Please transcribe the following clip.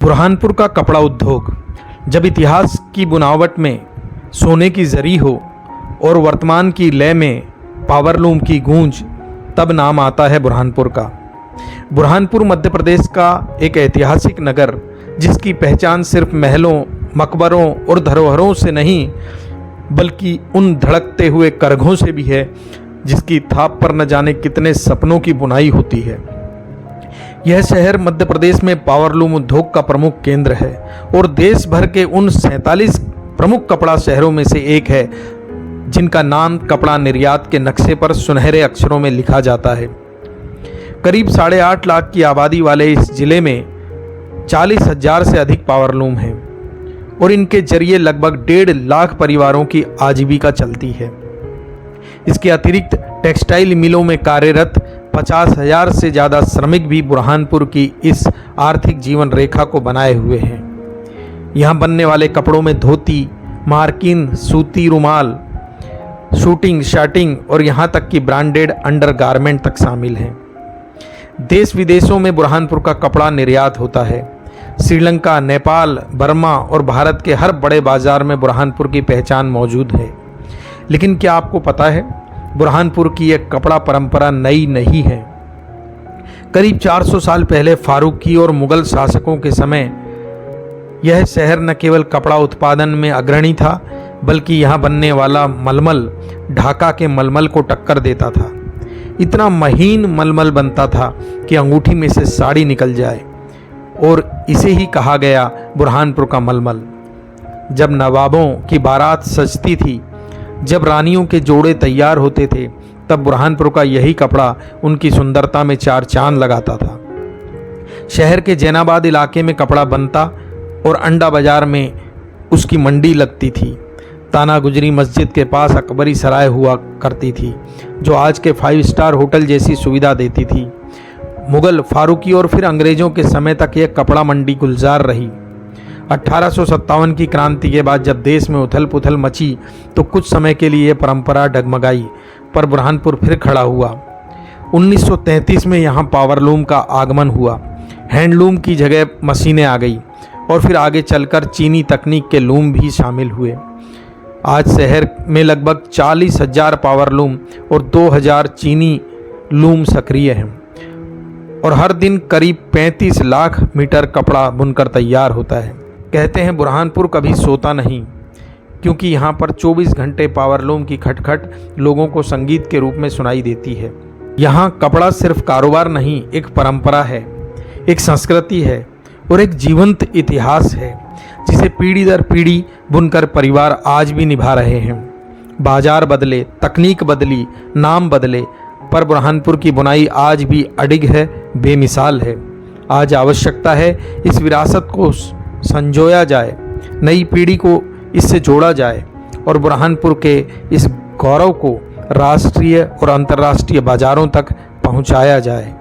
बुरहानपुर का कपड़ा उद्योग जब इतिहास की बुनावट में सोने की जरी हो और वर्तमान की लय में पावरलूम की गूंज, तब नाम आता है बुरहानपुर का। बुरहानपुर मध्य प्रदेश का एक ऐतिहासिक नगर, जिसकी पहचान सिर्फ महलों, मकबरों और धरोहरों से नहीं बल्कि उन धड़कते हुए करघों से भी है जिसकी थाप पर न जाने कितने सपनों की बुनाई होती है। यह शहर मध्य प्रदेश में पावरलूम उद्योग का प्रमुख केंद्र है और देश भर के उन 47 प्रमुख कपड़ा शहरों में से एक है जिनका नाम कपड़ा निर्यात के नक्शे पर सुनहरे अक्षरों में लिखा जाता है। करीब 8.5 लाख की आबादी वाले इस जिले में 40,000 से अधिक पावरलूम हैं और इनके जरिए लगभग 1.5 लाख परिवारों की आजीविका चलती है। इसके अतिरिक्त टेक्सटाइल मिलों में कार्यरत 50,000 से ज़्यादा श्रमिक भी बुरहानपुर की इस आर्थिक जीवन रेखा को बनाए हुए हैं। यहाँ बनने वाले कपड़ों में धोती, मार्किन, सूती रुमाल, शूटिंग, शर्टिंग और यहाँ तक कि ब्रांडेड अंडरगारमेंट तक शामिल हैं। देश विदेशों में बुरहानपुर का कपड़ा निर्यात होता है। श्रीलंका, नेपाल, बर्मा और भारत के हर बड़े बाजार में बुरहानपुर की पहचान मौजूद है। लेकिन क्या आपको पता है, बुरहानपुर की यह कपड़ा परंपरा नई नहीं है। करीब 400 साल पहले फारूकी और मुगल शासकों के समय यह शहर न केवल कपड़ा उत्पादन में अग्रणी था, बल्कि यहाँ बनने वाला मलमल ढाका के मलमल को टक्कर देता था। इतना महीन मलमल बनता था कि अंगूठी में से साड़ी निकल जाए, और इसे ही कहा गया बुरहानपुर का मलमल। जब नवाबों की बारात सजती थी, जब रानियों के जोड़े तैयार होते थे, तब बुरहानपुर का यही कपड़ा उनकी सुंदरता में 4 चांद लगाता था। शहर के जैनाबाद इलाके में कपड़ा बनता और अंडा बाजार में उसकी मंडी लगती थी। ताना गुजरी मस्जिद के पास अकबरी सराय हुआ करती थी, जो आज के 5 स्टार होटल जैसी सुविधा देती थी। मुगल, फारूकी और फिर अंग्रेजों के समय तक यह कपड़ा मंडी गुलजार रही। 1857 की क्रांति के बाद जब देश में उथल पुथल मची, तो कुछ समय के लिए यह परंपरा डगमगाई, पर बुरहानपुर फिर खड़ा हुआ। 1933 में यहाँ पावरलूम का आगमन हुआ। हैंडलूम की जगह मशीनें आ गई और फिर आगे चलकर चीनी तकनीक के लूम भी शामिल हुए। आज शहर में लगभग 40,000 पावरलूम और 2,000 चीनी लूम सक्रिय हैं और हर दिन करीब 35 लाख मीटर कपड़ा बुनकर तैयार होता है। कहते हैं बुरहानपुर कभी सोता नहीं, क्योंकि यहाँ पर 24 घंटे पावरलूम की खटखट लोगों को संगीत के रूप में सुनाई देती है। यहाँ कपड़ा सिर्फ कारोबार नहीं, एक परंपरा है, एक संस्कृति है और एक जीवंत इतिहास है, जिसे पीढ़ी दर पीढ़ी बुनकर परिवार आज भी निभा रहे हैं। बाजार बदले, तकनीक बदली, नाम बदले, पर बुरहानपुर की बुनाई आज भी अडिग है, बेमिसाल है। आज आवश्यकता है इस विरासत को संजोया जाए, नई पीढ़ी को इससे जोड़ा जाए और बुरहानपुर के इस गौरव को राष्ट्रीय और अंतर्राष्ट्रीय बाजारों तक पहुंचाया जाए।